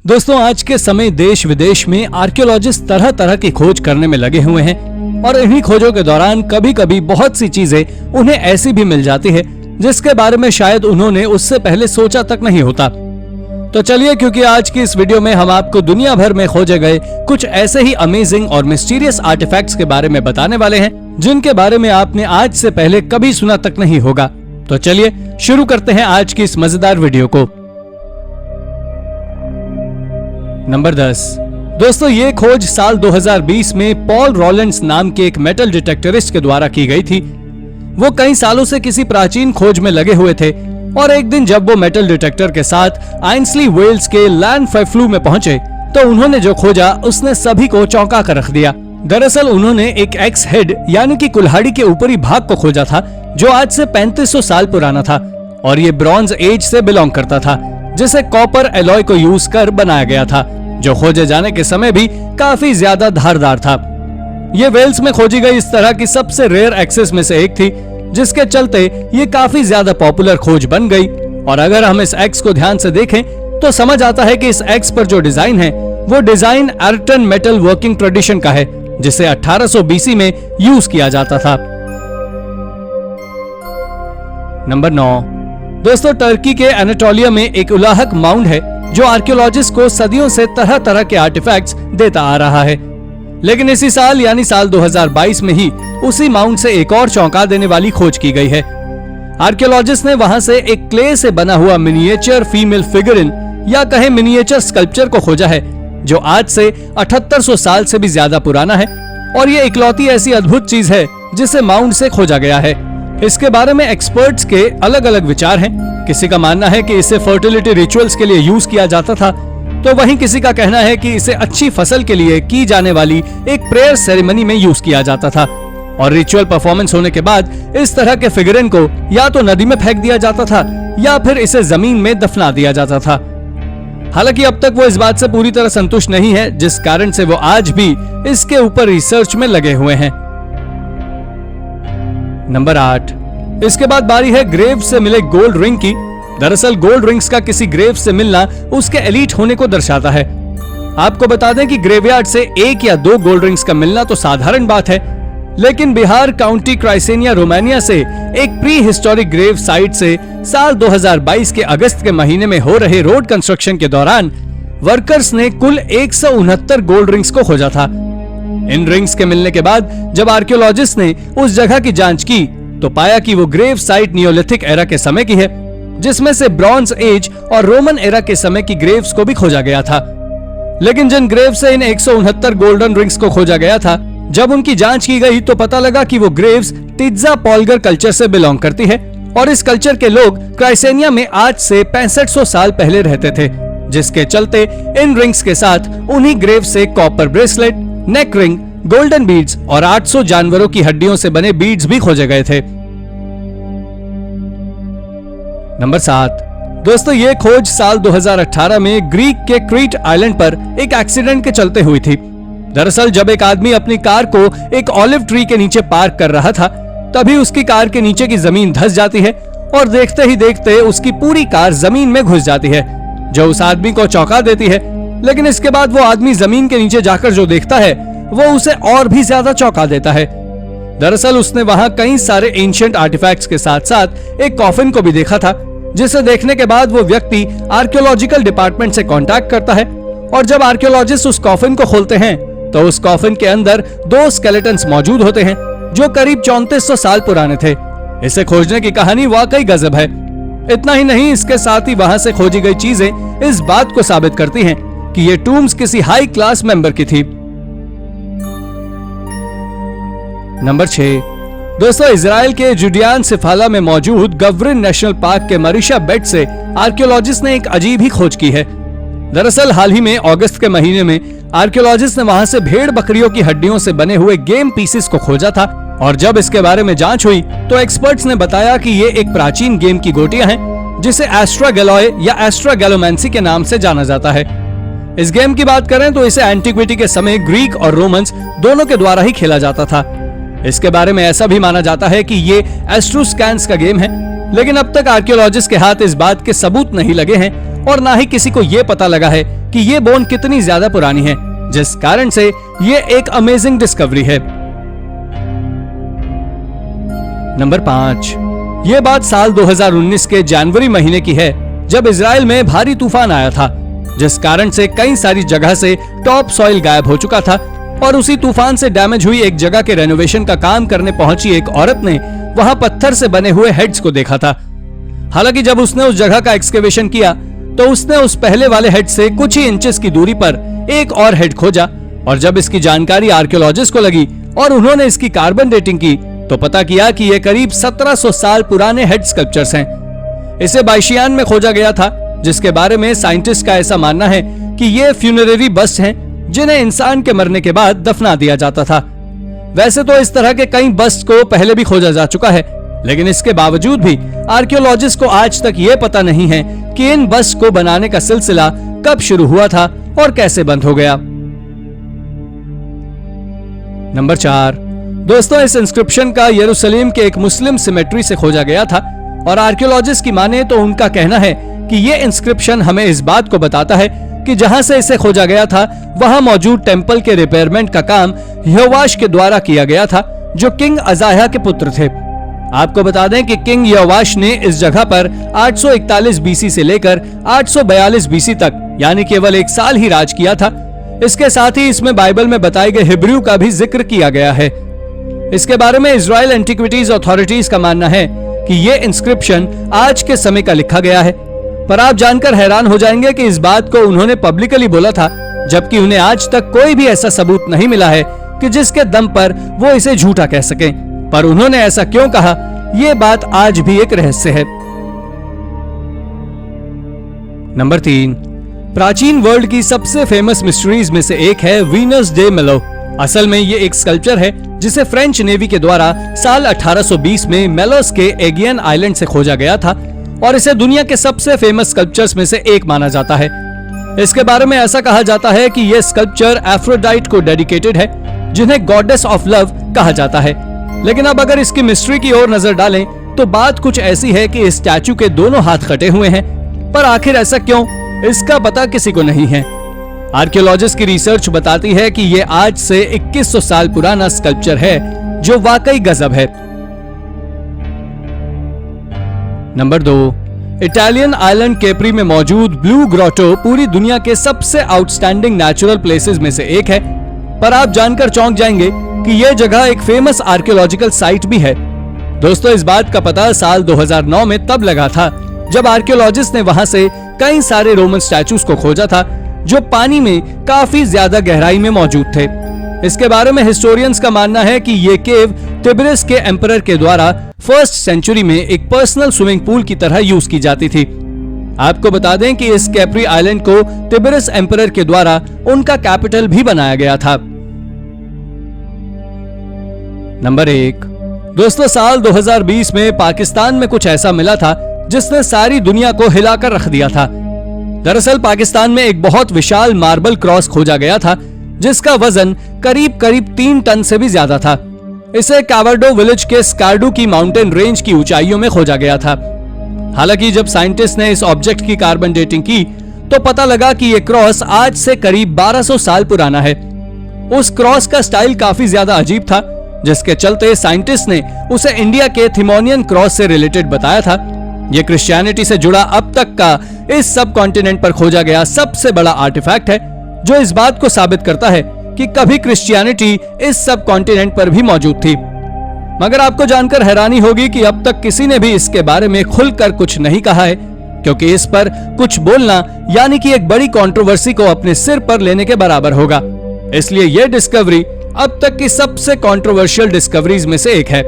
दोस्तों, आज के समय देश विदेश में आर्कियोलॉजिस्ट तरह तरह की खोज करने में लगे हुए हैं और इन्हीं खोजों के दौरान कभी कभी बहुत सी चीजें उन्हें ऐसी भी मिल जाती है जिसके बारे में शायद उन्होंने उससे पहले सोचा तक नहीं होता। तो चलिए, क्योंकि आज की इस वीडियो में हम आपको दुनिया भर में खोजे गए कुछ ऐसे ही अमेजिंग और मिस्टीरियस आर्टिफैक्ट्स के बारे में बताने वाले हैं जिनके बारे में आपने आज से पहले कभी सुना तक नहीं होगा। तो चलिए शुरू करते हैं आज की इस मजेदार वीडियो को। नंबर 10। दोस्तों, ये खोज साल 2020 में पॉल रॉलेंड्स नाम के एक मेटल डिटेक्टरिस्ट के द्वारा की गई थी। वो कई सालों से किसी प्राचीन खोज में लगे हुए थे और एक दिन जब वो मेटल डिटेक्टर के साथ आइंसली वेल्स के लैंडफेफ्लू में पहुंचे तो उन्होंने जो खोजा उसने सभी को चौंका कर रख दिया। दरअसल उन्होंने एक एक्स हेड यानी कि कुल्हाड़ी के ऊपरी भाग को खोजा था जो आज से 3500 साल पुराना था और ये ब्रॉन्ज एज से बिलोंग करता था जिसे कॉपर एलॉय को यूज कर बनाया गया था, जो खोजे जाने के समय भी काफी ज्यादा धारदार था। ये वेल्स में खोजी गई इस तरह की सबसे रेयर एक्सेस में से एक थी, जिसके चलते ये काफी ज्यादा पॉपुलर खोज बन गई। और अगर हम इस एक्स को ध्यान से देखें तो समझ आता है कि इस एक्स पर जो डिजाइन है वो डिजाइन अर्टन मेटल वर्किंग ट्रेडिशन का है, जिसे 1800 बीसी में यूज किया जाता था। नंबर 9। दोस्तों, टर्की के एनाटोलिया में एक उलाहक माउंड है जो आर्कियोलॉजिस्ट को सदियों से तरह तरह के आर्टिफैक्ट्स देता आ रहा है। लेकिन इसी साल यानी साल 2022 में ही उसी माउंट से एक और चौंका देने वाली खोज की गई है। आर्कियोलॉजिस्ट ने वहां से एक क्ले से बना हुआ मिनिएचर फीमेल फिगरिन या कहे मिनिएचर स्कल्पचर को खोजा है जो आज से 7800 साल से भी ज्यादा पुराना है और ये इकलौती ऐसी अद्भुत चीज है जिसे माउंट से खोजा गया है। इसके बारे में एक्सपर्ट्स के अलग अलग विचार हैं। किसी का मानना है कि इसे फर्टिलिटी रिचुअल्स के लिए यूज किया जाता था, तो वहीं किसी का कहना है कि इसे अच्छी फसल के लिए की जाने वाली एक प्रेयर सेरेमनी में यूज किया जाता था और रिचुअल परफॉर्मेंस होने के बाद इस तरह के फिगरिन को या तो नदी में फेंक दिया जाता था या फिर इसे जमीन में दफना दिया जाता था। हालांकि अब तक वो इस बात से पूरी तरह संतुष्ट नहीं है, जिस कारण से वो आज भी इसके ऊपर रिसर्च में लगे हुए हैं। नंबर 8। इसके बाद बारी है ग्रेव से मिले गोल्ड रिंग की। दरअसल गोल्ड रिंग्स का किसी ग्रेव से मिलना उसके एलीट होने को दर्शाता है। आपको बता दें कि ग्रेवयार्ड से 1 या 2 गोल्ड रिंग्स का मिलना तो साधारण बात है, लेकिन बिहार काउंटी क्राइसेनिया रोमानिया से एक प्री हिस्टोरिक ग्रेव साइट से साल 2022 के अगस्त के महीने में हो रहे रोड कंस्ट्रक्शन के दौरान वर्कर्स ने कुल 169 गोल्ड रिंग्स को खोजा था। इन रिंग्स के मिलने के बाद जब आर्कियोलॉजिस्ट ने उस जगह की जांच की तो पाया कि वो ग्रेव साइट नियोलिथिक एरा के समय की है, जिसमें से ब्रॉन्ज एज और रोमन एरा के समय की ग्रेव्स को भी खोजा गया था। लेकिन जिन ग्रेव से इन 169 गोल्डन रिंग्स को खोजा गया था, जब उनकी जांच की गई तो पता लगा कि वो ग्रेव्स टिज़्ज़ा पॉलगर कल्चर से बिलोंग करती है और इस कल्चर के लोग क्राइसेनिया में आज से 6500 साल पहले रहते थे, जिसके चलते इन रिंग्स के साथ उन्हीं ग्रेव से कॉपर ब्रेसलेट, नेक रिंग, गोल्डन बीड्स और 800 जानवरों की हड्डियों से बने बीड्स भी खोजे गए थे। नंबर 7। दोस्तों, ये खोज साल 2018 में ग्रीक के क्रीट आइलैंड पर एक एक्सीडेंट के चलते हुई थी। दरअसल जब एक आदमी अपनी कार को एक ऑलिव ट्री के नीचे पार्क कर रहा था, तभी उसकी कार के नीचे की जमीन धंस जाती है और देखते ही देखते उसकी पूरी कार जमीन में घुस जाती है, जो उस आदमी को चौंका देती है। लेकिन इसके बाद वो आदमी जमीन के नीचे जाकर जो देखता है वो उसे और भी ज्यादा चौंका देता है। दरअसल उसने वहां कई सारे एंशिएंट आर्टिफैक्ट्स के साथ साथ एक कॉफिन को भी देखा था, जिसे देखने के बाद वो व्यक्ति आर्कियोलॉजिकल डिपार्टमेंट से कांटेक्ट करता है और जब आर्कियोलॉजिस्ट उस कॉफिन को खोलते हैं तो उस कॉफिन के अंदर 2 स्केलेटन्स मौजूद होते हैं जो करीब 3400 साल पुराने थे। इसे खोजने की कहानी वाकई गजब है। इतना ही नहीं, इसके साथ ही वहां से खोजी गई चीजें इस बात को साबित करती हैं कि ये टूम्स किसी हाई क्लास मेंबर की थी। नंबर 6। दोस्तों, इजराइल के जुडियान सिफाला में मौजूद गवरिन नेशनल पार्क के मरीशा बेट से आर्कियोलॉजिस्ट ने एक अजीब ही खोज की है। दरअसल हाल ही में अगस्त के महीने में आर्कियोलॉजिस्ट ने वहां से भेड़ बकरियों की हड्डियों से बने हुए गेम पीसेस को खोजा था और जब इसके बारे में जांच हुई तो एक्सपर्ट्स ने बताया कि ये एक प्राचीन गेम की गोटियां हैं जिसे एस्ट्रागैलॉय या एस्ट्रागैलोमेंसी के नाम से जाना जाता है। इस गेम की बात करें तो इसे एंटीक्विटी के समय ग्रीक और रोमन्स दोनों के द्वारा ही खेला जाता था। इसके बारे में ऐसा भी माना जाता है कि ये एस्ट्रोस्कैन्स का गेम है लेकिन अब तक आर्कियोलॉजिस्ट के हाथ इस बात के सबूत नहीं लगे हैं और ना ही किसी को ये पता लगा है कि ये बोन कितनी ज्यादा पुरानी है, जिस कारण से ये एक अमेजिंग डिस्कवरी है। नंबर 5, ये बात साल 2019 के जनवरी महीने की है, जब इजराइल में भारी तूफान आया था, जिस कारण से कई सारी जगह से टॉप सॉइल गायब हो चुका था और उसी तूफान से डैमेज हुई एक जगह के रेनोवेशन का काम करने पहुंची एक औरत ने वहां पत्थर से बने हुए हेड्स को देखा था। हालांकि जब उसने उस जगह का एक्सकेवेशन किया तो उसने उस पहले वाले हेड से कुछ ही इंचेस की दूरी पर एक और हेड खोजा, और जब इसकी जानकारी आर्कियोलॉजिस्ट को लगी और उन्होंने इसकी कार्बन डेटिंग की तो पता किया कि ये करीब 1700 साल पुराने हेड स्कल्पचर्स हैं। इसे बाइशियान में खोजा गया था, जिसके बारे में साइंटिस्ट का ऐसा मानना है कि ये फ्यूनररी बस्ट हैं जिन्हें इंसान के मरने के बाद दफना दिया जाता था। वैसे तो इस तरह के कई बस्ट को पहले भी खोजा जा चुका है, लेकिन इसके बावजूद भी आर्कियोलॉजिस्ट को आज तक ये पता नहीं है कि इन बस्ट को बनाने का सिलसिला कब शुरू हुआ था और कैसे बंद हो गया। नंबर 4, दोस्तों इस इंस्क्रिप्शन का यरूशलेम के एक मुस्लिम सिमेट्री से खोजा गया था और आर्कियोलॉजिस्ट की माने तो उनका कहना है कि ये इंस्क्रिप्शन हमें इस बात को बताता है कि जहां से इसे खोजा गया था वहां मौजूद टेंपल के रिपेयरमेंट का काम यहोवाश के द्वारा किया गया था, जो किंग अजाया के पुत्र थे। आपको बता दें कि किंग यहोवाश ने इस जगह पर 841 बीसी से लेकर 842 बीसी तक यानी केवल एक साल ही राज किया था। इसके साथ ही इसमें बाइबल में बताए गए हिब्रू का भी जिक्र किया गया है। इसके बारे में इजराइल एंटिक्विटीज अथॉरिटीज का मानना है कि ये इंस्क्रिप्शन आज के समय का लिखा गया है, पर आप जानकर हैरान हो जाएंगे कि इस बात को उन्होंने पब्लिकली बोला था, जबकि उन्हें आज तक कोई भी ऐसा सबूत नहीं मिला है कि जिसके दम पर वो इसे झूठा कह सकें। पर उन्होंने ऐसा क्यों कहा, ये बात आज भी एक रहस्य है। नंबर 3, प्राचीन वर्ल्ड की सबसे फेमस मिस्ट्रीज में से एक है वीनस डे मिलो। असल में ये एक स्कल्पचर है जिसे फ्रेंच नेवी के द्वारा साल 1820 में मेलोस के एगियन आइलैंड से खोजा गया था और इसे दुनिया के सबसे फेमस स्कल्पचर्स में से एक माना जाता है। इसके बारे में ऐसा कहा जाता है कि यह स्कल्पचर एफ्रोडाइट को डेडिकेटेड है, जिन्हें गॉडेस ऑफ लव कहा जाता है। लेकिन अब अगर इसकी मिस्ट्री की ओर नजर डालें तो बात कुछ ऐसी है कि इस स्टैचू के दोनों हाथ कटे हुए हैं, पर आखिर ऐसा क्यों, इसका पता किसी को नहीं है। आर्कियोलॉजिस्ट की रिसर्च बताती है कि यह आज से 2100 साल पुराना स्कल्पचर है, जो वाकई गजब है। नंबर 2, इटालियन आइलैंड केप्री में मौजूद ब्लू ग्रोटो पूरी दुनिया के सबसे आउटस्टैंडिंग नेचुरल प्लेसेस में से एक है, पर आप जानकर चौंक जाएंगे कि यह जगह एक फेमस आर्कियोलॉजिकल साइट भी है। दोस्तों इस बात का पता साल 2009 में तब लगा था जब आर्कियोलॉजिस्ट ने वहां से कई सारे रोमन स्टैचूज को खोजा था, जो पानी में काफी ज्यादा गहराई में मौजूद थे। इसके बारे में हिस्टोरियंस का मानना है कि ये केव तिब्रिस के एम्परर के द्वारा 1st सेंचुरी में एक पर्सनल स्विमिंग पूल की तरह यूज की जाती थी। आपको बता दें कि इस कैप्री आइलैंड को तिब्रिस एम्परर के द्वारा उनका कैपिटल भी बनाया गया था। नंबर 1, दोस्तों साल 2020 में पाकिस्तान में कुछ ऐसा मिला था जिसने सारी दुनिया को हिलाकर रख दिया था। दरअसल पाकिस्तान में एक बहुत विशाल मार्बल क्रॉस खोजा गया था, जिसका वजन करीब 3 टन से भी ज्यादा था। इसे कावर्डो विलेज के स्कार्डू की माउंटेन रेंज की ऊंचाइयों में खोजा गया था। हालांकि जब साइंटिस्ट ने इस ऑब्जेक्ट की कार्बन डेटिंग की तो पता लगा कि यह क्रॉस आज से करीब 1200 साल पुराना है। उस क्रॉस का स्टाइल काफी ज्यादा अजीब था, जिसके चलते साइंटिस्ट ने उसे इंडिया के थिमोनियन क्रॉस से रिलेटेड बताया था। यह क्रिश्चियनिटी से जुड़ा अब तक का इस सब कॉन्टिनेंट पर खोजा गया सबसे बड़ा आर्टिफैक्ट है, जो इस बात को साबित करता है कि कभी क्रिश्चियनिटी इस सब कॉन्टिनेंट पर भी मौजूद थी। मगर आपको जानकर हैरानी होगी कि अब तक किसी ने भी इसके बारे में खुलकर कुछ नहीं कहा है, क्योंकि इस पर कुछ बोलना यानी कि एक बड़ी कंट्रोवर्सी को अपने सिर पर लेने के बराबर होगा। इसलिए यह डिस्कवरी अब तक की सबसे कंट्रोवर्शियल डिस्कवरीज में से एक है।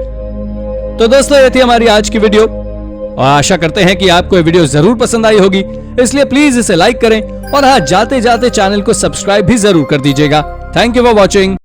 तो दोस्तों ये थी हमारी आज की वीडियो और आशा करते हैं कि आपको ये वीडियो जरूर पसंद आई होगी, इसलिए प्लीज इसे लाइक करें और हाँ जाते जाते चैनल को सब्सक्राइब भी जरूर कर दीजिएगा। Thank you for watching.